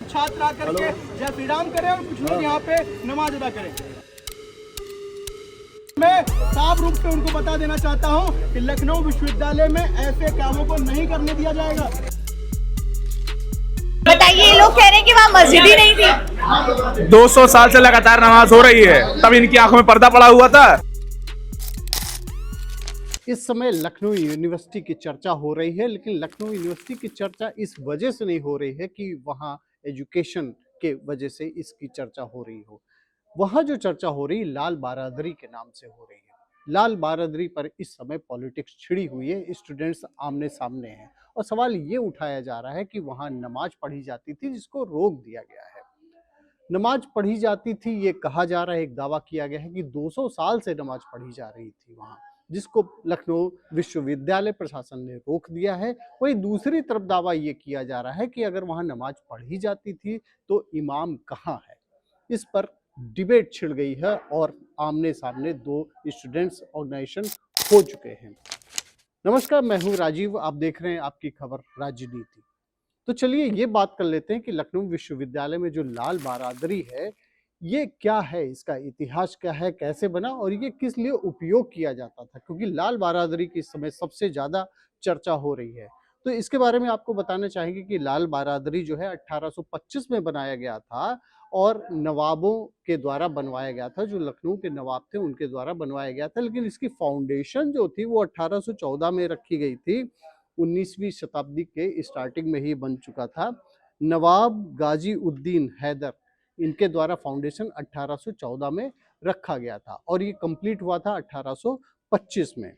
छात्र आकर के जय श्री राम करें और कुछ लोग यहाँ पे नमाज अदा करें। मैं साफ रूप से उनको बता देना चाहता हूँ कि लखनऊ विश्वविद्यालय में ऐसे कामों को नहीं करने दिया जाएगा। बताइए, ये लोग कह रहे हैं कि वहाँ मस्जिद ही नहीं थी। 200 साल से लगातार नमाज हो रही है, तब इनकी आंखों में पर्दा पड़ा हुआ था। इस समय लखनऊ यूनिवर्सिटी की चर्चा हो रही है, लेकिन लखनऊ यूनिवर्सिटी की चर्चा इस वजह से नहीं हो रही है कि वहाँ एजुकेशन के वजह से इसकी चर्चा हो रही हो। वहाँ जो चर्चा हो रही है लाल बारादरी के नाम से हो रही है। लाल बारादरी पर इस समय पॉलिटिक्स छिड़ी हुई है, स्टूडेंट्स आमने सामने हैं और सवाल ये उठाया जा रहा है कि वहाँ नमाज पढ़ी जाती थी जिसको रोक दिया गया है। नमाज पढ़ी जाती थी ये कहा जा रहा है, एक दावा किया गया है कि 200 साल से नमाज पढ़ी जा रही थी वहाँ, जिसको लखनऊ विश्वविद्यालय प्रशासन ने रोक दिया है। वहीं दूसरी तरफ दावा ये किया जा रहा है कि अगर वहाँ नमाज पढ़ी जाती थी तो इमाम कहाँ है। इस पर डिबेट छिड़ गई है और आमने सामने दो स्टूडेंट्स ऑर्गेनाइजेशन हो चुके हैं। नमस्कार, मैं हूँ राजीव, आप देख रहे हैं आपकी खबर राजनीति। तो चलिए ये बात कर लेते हैं कि लखनऊ विश्वविद्यालय में जो लाल बारादरी है ये क्या है, इसका इतिहास क्या है, कैसे बना और ये किस लिए उपयोग किया जाता था, क्योंकि लाल बारादरी की इस समय सबसे ज़्यादा चर्चा हो रही है। तो इसके बारे में आपको बताना चाहेंगे कि लाल बारादरी जो है 1825 में बनाया गया था और नवाबों के द्वारा बनवाया गया था। जो लखनऊ के नवाब थे उनके द्वारा बनवाया गया था, लेकिन इसकी फाउंडेशन जो थी वो 1814 में रखी गई थी। 19वीं शताब्दी के स्टार्टिंग में ही बन चुका था। नवाब गाजी उद्दीन हैदर इनके द्वारा फाउंडेशन 1814 में रखा गया था और ये कंप्लीट हुआ था 1825 में।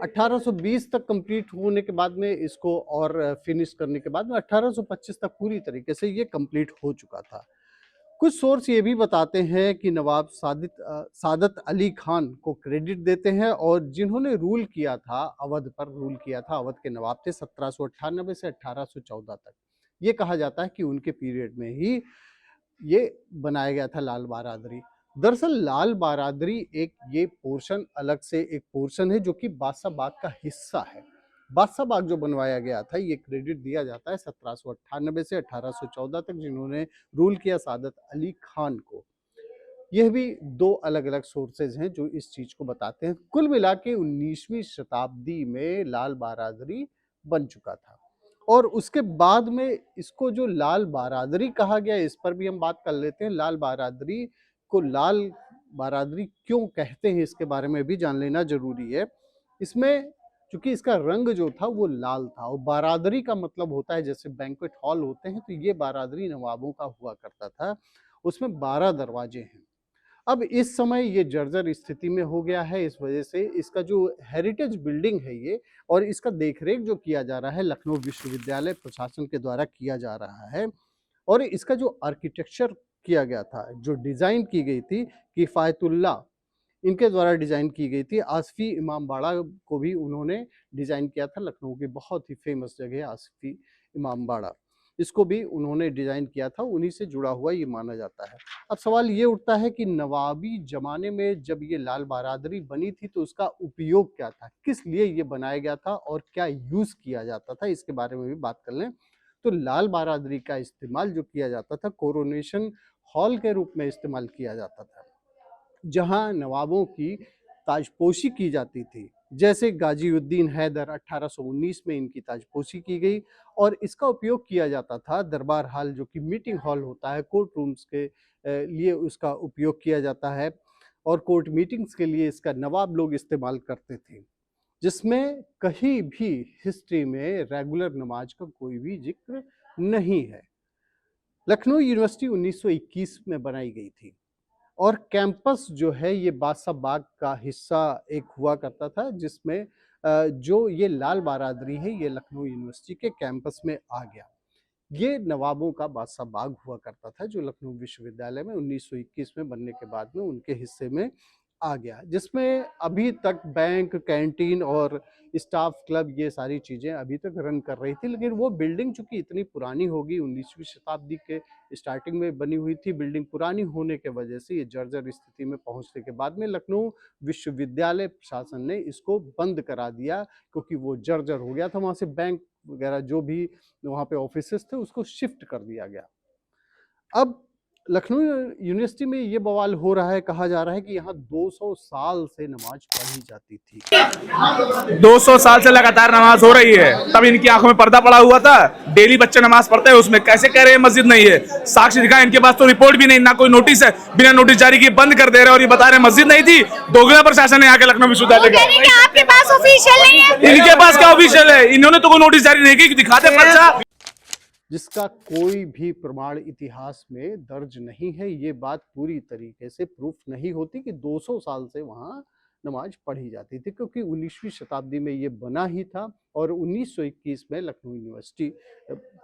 1820 तक कंप्लीट होने के बाद में इसको और फिनिश करने के बाद में 1825 तक पूरी तरीके से ये कंप्लीट हो चुका था। कुछ सोर्स ये भी बताते हैं कि नवाब सादत अली खान को क्रेडिट देते हैं और जिन्होंने रूल किया था, अवध पर रूल किया था, अवध के नवाब थे 1798 से 1814 तक। ये कहा जाता है कि उनके पीरियड में ही ये बनाया गया था लाल बारादरी। दरअसल लाल बारादरी एक ये पोर्शन अलग से एक पोर्शन है जो कि बादशाह बाग का हिस्सा है। बादशाह बाग जो बनवाया गया था ये क्रेडिट दिया जाता है 1798 से 1814 तक जिन्होंने रूल किया सादत अली खान को। यह भी दो अलग अलग सोर्सेज हैं जो इस चीज को बताते हैं। कुल मिला के 19वीं शताब्दी में लाल बारादरी बन चुका था और उसके बाद में इसको जो लाल बारादरी कहा गया इस पर भी हम बात कर लेते हैं। लाल बारादरी को लाल बारादरी क्यों कहते हैं इसके बारे में भी जान लेना जरूरी है। इसमें चूंकि इसका रंग जो था वो लाल था और बारादरी का मतलब होता है जैसे बैंक्वेट हॉल होते हैं, तो ये बारादरी नवाबों का हुआ करता था। उसमें 12 दरवाजे हैं। अब इस समय ये जर्जर स्थिति में हो गया है, इस वजह से इसका जो हेरिटेज बिल्डिंग है ये और इसका देखरेख जो किया जा रहा है लखनऊ विश्वविद्यालय प्रशासन के द्वारा किया जा रहा है। और इसका जो आर्किटेक्चर किया गया था, जो डिजाइन की गई थी किफायतुल्लाह इनके द्वारा डिजाइन की गई थी। आसफी इमामबाड़ा को भी उन्होंने डिजाइन किया था। लखनऊ की बहुत ही फेमस जगह है आसफी इमामबाड़ा, इसको भी उन्होंने डिजाइन किया था, उन्हीं से जुड़ा हुआ ये माना जाता है। अब सवाल ये उठता है कि नवाबी जमाने में जब ये लाल बारादरी बनी थी तो उसका उपयोग क्या था, किस लिए ये बनाया गया था और क्या यूज किया जाता था, इसके बारे में भी बात कर लें। तो लाल बारादरी का इस्तेमाल जो किया जाता था कोरोनेशन हॉल के रूप में इस्तेमाल किया जाता था, जहां नवाबों की ताजपोशी की जाती थी। जैसे गाजीउद्दीन हैदर 1819 में इनकी ताजपोशी की गई और इसका उपयोग किया जाता था दरबार हॉल जो कि मीटिंग हॉल होता है, कोर्ट रूम्स के लिए उसका उपयोग किया जाता है और कोर्ट मीटिंग्स के लिए इसका नवाब लोग इस्तेमाल करते थे, जिसमें कहीं भी हिस्ट्री में रेगुलर नमाज का कोई भी जिक्र नहीं है। लखनऊ यूनिवर्सिटी 1921 में बनाई गई थी और कैंपस जो है ये बादशाह बाग का हिस्सा एक हुआ करता था, जिसमें जो ये लाल बारादरी है ये लखनऊ यूनिवर्सिटी के कैंपस में आ गया। ये नवाबों का बादशाह बाग हुआ करता था जो लखनऊ विश्वविद्यालय में 1921 में बनने के बाद में उनके हिस्से में आ गया, जिसमें अभी तक बैंक, कैंटीन और स्टाफ क्लब ये सारी चीज़ें अभी तक रन कर रही थी। लेकिन वो बिल्डिंग चूँकि इतनी पुरानी होगी, 19वीं शताब्दी के स्टार्टिंग में बनी हुई थी, बिल्डिंग पुरानी होने के वजह से ये जर्जर स्थिति में पहुँचने के बाद में लखनऊ विश्वविद्यालय प्रशासन ने इसको बंद करा दिया, क्योंकि वो जर्जर हो गया था। वहाँ से बैंक वगैरह जो भी वहाँ पे ऑफिसेस थे उसको शिफ्ट कर दिया गया। अब लखनऊ यूनिवर्सिटी में ये बवाल हो रहा है, कहा जा रहा है कि यहाँ 200 साल से नमाज पढ़ी जाती थी। 200 साल से लगातार नमाज हो रही है, तब इनकी आंखों में पर्दा पड़ा हुआ था। डेली बच्चे नमाज पढ़ते हैं, उसमें कैसे कह रहे हैं मस्जिद नहीं है? साक्ष्य दिखा, इनके पास तो रिपोर्ट भी नहीं, ना कोई नोटिस है, बिना नोटिस जारी किए बंद कर दे रहे हैं और ये बता रहे हैं मस्जिद नहीं थी। दोगला प्रशासन है यहाँ के लखनऊ विश्वविद्यालय का। आपके पास ऑफिशियल नहीं है? इनके पास क्या ऑफिशियल है? इन्होंने तो कोई नोटिस जारी नहीं की, दिखाते पर्चा, जिसका कोई भी प्रमाण इतिहास में दर्ज नहीं है। ये बात पूरी तरीके से प्रूफ नहीं होती कि 200 साल से वहाँ नमाज पढ़ी जाती थी, क्योंकि 19वीं शताब्दी में ये बना ही था और 1921 में लखनऊ यूनिवर्सिटी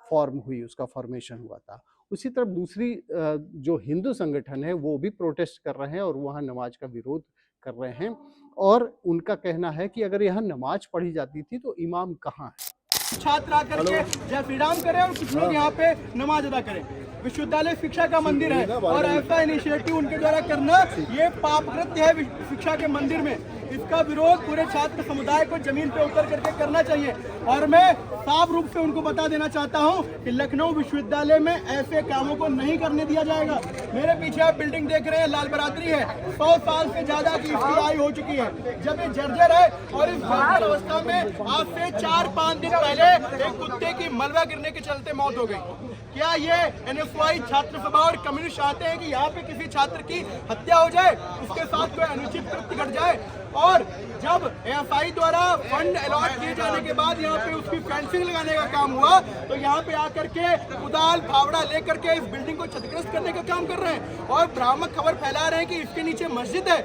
फॉर्म हुई, उसका फॉर्मेशन हुआ था। उसी तरफ दूसरी जो हिंदू संगठन है वो भी प्रोटेस्ट कर रहे हैं और वहाँ नमाज का विरोध कर रहे हैं, और उनका कहना है कि अगर यहाँ नमाज पढ़ी जाती थी तो इमाम कहाँ है। छात्र आकर के जय श्री राम करें और कुछ लोग यहाँ पे नमाज अदा करें। विश्वविद्यालय शिक्षा का मंदिर है और ऐसा इनिशिएटिव उनके द्वारा करना ये पाप कृत्य है शिक्षा के मंदिर में। इसका विरोध पूरे छात्र समुदाय को जमीन पे उतर करके करना चाहिए। और मैं साफ रूप से उनको बता देना चाहता हूँ कि लखनऊ विश्वविद्यालय में ऐसे कामों को नहीं करने दिया जाएगा। मेरे पीछे आप बिल्डिंग देख रहे हैं, लाल बरादरी है, 100 साल से ज्यादा की इसकी आयु हो चुकी है। जब ये जर्जर है और इस जर्जर अवस्था में आज से 4-5 दिन पहले एक कुत्ते की मलबा गिरने के चलते मौत हो गई। क्या ये NSY छात्र सभा और कम्युनिस्ट चाहते हैं कि यहाँ पे किसी छात्र की हत्या हो जाए, उसके साथ कोई अनुचित कृत्य घट जाए? और जब AFI द्वारा फंड अलॉट किए जाने के बाद यहाँ पे उसकी फेंसिंग लगाने का काम हुआ तो यहाँ पे आकर के कुदाल फावड़ा लेकर के इस बिल्डिंग को क्षतिग्रस्त करने का काम कर रहे हैं और भ्रामक खबर फैला रहे हैं कि इसके नीचे मस्जिद है।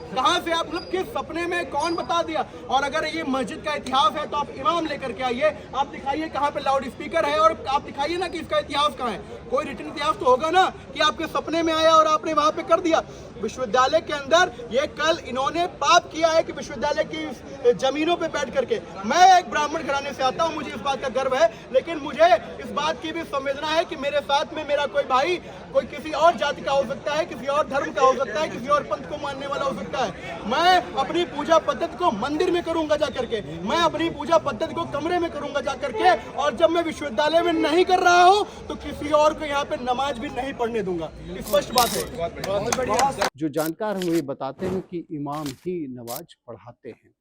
कहाँ से आप, मतलब किस सपने में कौन बता दिया? और अगर ये मस्जिद का इतिहास है तो आप इमाम लेकर के आइए, आप दिखाइए कहाँ पे लाउड स्पीकर है और आप दिखाइए ना कि इसका इतिहास कहाँ है। कोई रिटर्न इतिहास तो होगा ना कि आपके सपने में आया और आपने वहां पे कर दिया। विश्वविद्यालय के अंदर ये कल इन्होंने पाप किया है कि विश्वविद्यालय की जमीनों पे बैठ करके, मैं एक ब्राह्मण घराने से आता हूँ, मुझे इस बात का गर्व है, लेकिन मुझे इस बात की भी संवेदना है कि मेरे साथ में मेरा कोई भाई कोई किसी और जाति का हो सकता है, किसी और धर्म का हो सकता है, किसी और पंथ को मानने वाला हो सकता है। मैं अपनी पूजा पद्धति को मंदिर में करूंगा जा करके, मैं अपनी पूजा पद्धति को कमरे में करूंगा जा करके, और जब मैं विश्वविद्यालय में नहीं कर रहा हूँ तो किसी और को यहाँ पे नमाज भी नहीं पढ़ने दूंगा। स्पष्ट बात है। जो जानकार हैं वो ये बताते हैं कि इमाम ही नमाज पढ़ाते हैं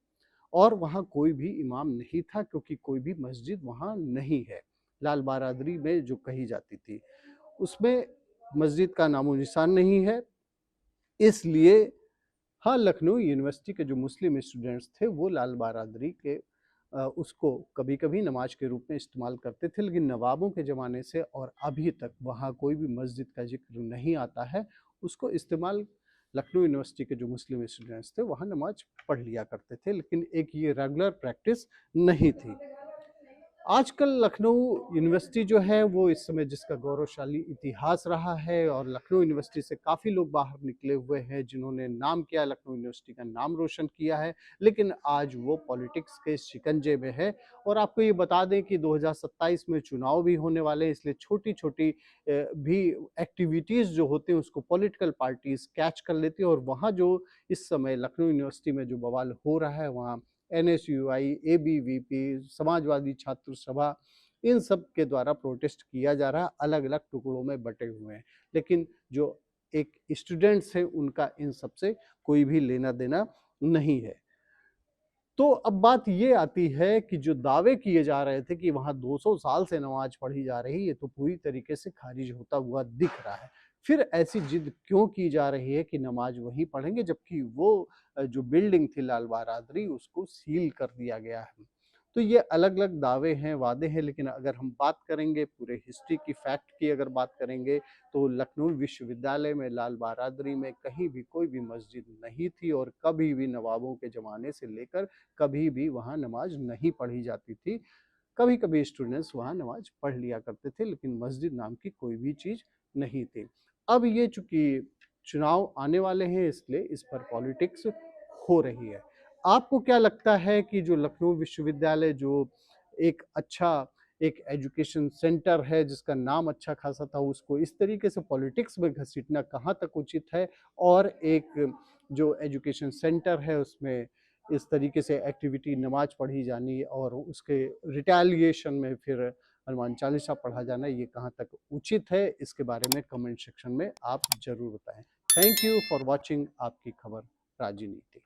और वहाँ कोई भी इमाम नहीं था, क्योंकि कोई भी मस्जिद वहाँ नहीं है। लाल बरादरी में जो कही जाती थी उसमें मस्जिद का नामो निशान नहीं है। इसलिए हाँ, लखनऊ यूनिवर्सिटी के जो मुस्लिम स्टूडेंट्स थे वो लाल बरादरी के उसको कभी कभी नमाज के रूप में इस्तेमाल करते थे, लेकिन नवाबों के ज़माने से और अभी तक वहाँ कोई भी मस्जिद का जिक्र नहीं आता है। उसको इस्तेमाल लखनऊ यूनिवर्सिटी के जो मुस्लिम स्टूडेंट्स थे वहाँ नमाज पढ़ लिया करते थे, लेकिन एक ये रेगुलर प्रैक्टिस नहीं थी। आजकल लखनऊ यूनिवर्सिटी जो है वो इस समय जिसका गौरवशाली इतिहास रहा है और लखनऊ यूनिवर्सिटी से काफ़ी लोग बाहर निकले हुए हैं जिन्होंने नाम किया, लखनऊ यूनिवर्सिटी का नाम रोशन किया है, लेकिन आज वो पॉलिटिक्स के शिकंजे में है। और आपको ये बता दें कि 2027 में चुनाव भी होने वाले हैं, इसलिए छोटी छोटी भी एक्टिविटीज़ जो होते हैं उसको पॉलिटिकल पार्टीज कैच कर लेती है। और वहाँ जो इस समय लखनऊ यूनिवर्सिटी में जो बवाल हो रहा है, वहाँ NSUI, ABVP, समाजवादी छात्र सभा, इन सब के द्वारा प्रोटेस्ट किया जा रहा है, अलग अलग टुकड़ों में बटे हुए हैं, लेकिन जो एक स्टूडेंट्स है उनका इन सब से कोई भी लेना देना नहीं है। तो अब बात ये आती है कि जो दावे किए जा रहे थे कि वहाँ 200 साल से नमाज पढ़ी जा रही, ये तो पूरी तरीके से खारिज होता हुआ दिख रहा है। फिर ऐसी जिद क्यों की जा रही है कि नमाज वहीं पढ़ेंगे, जबकि वो जो बिल्डिंग थी लाल बहादुरी उसको सील कर दिया गया है। तो ये अलग अलग दावे हैं, वादे हैं, लेकिन अगर हम बात करेंगे पूरे हिस्ट्री की, फैक्ट की अगर बात करेंगे तो लखनऊ विश्वविद्यालय में लाल बहादुरी में कहीं भी कोई भी मस्जिद नहीं थी और कभी भी नवाबों के ज़माने से लेकर कभी भी वहाँ नमाज नहीं पढ़ी जाती थी। कभी कभी स्टूडेंट्स वहाँ नमाज पढ़ लिया करते थे, लेकिन मस्जिद नाम की कोई भी चीज़ नहीं थी। अब ये चूँकि चुनाव आने वाले हैं, इसलिए इस पर पॉलिटिक्स हो रही है। आपको क्या लगता है कि जो लखनऊ विश्वविद्यालय जो एक अच्छा एक एजुकेशन सेंटर है जिसका नाम अच्छा खासा था, उसको इस तरीके से पॉलिटिक्स में घसीटना कहाँ तक उचित है? और एक जो एजुकेशन सेंटर है उसमें इस तरीके से एक्टिविटी नमाज पढ़ी जानी और उसके रिटेलिएशन में फिर हनुमान चालीसा पढ़ा जाना, ये कहाँ तक उचित है? इसके बारे में कमेंट सेक्शन में आप जरूर बताएं। थैंक यू फॉर वॉचिंग आपकी खबर राजनीति।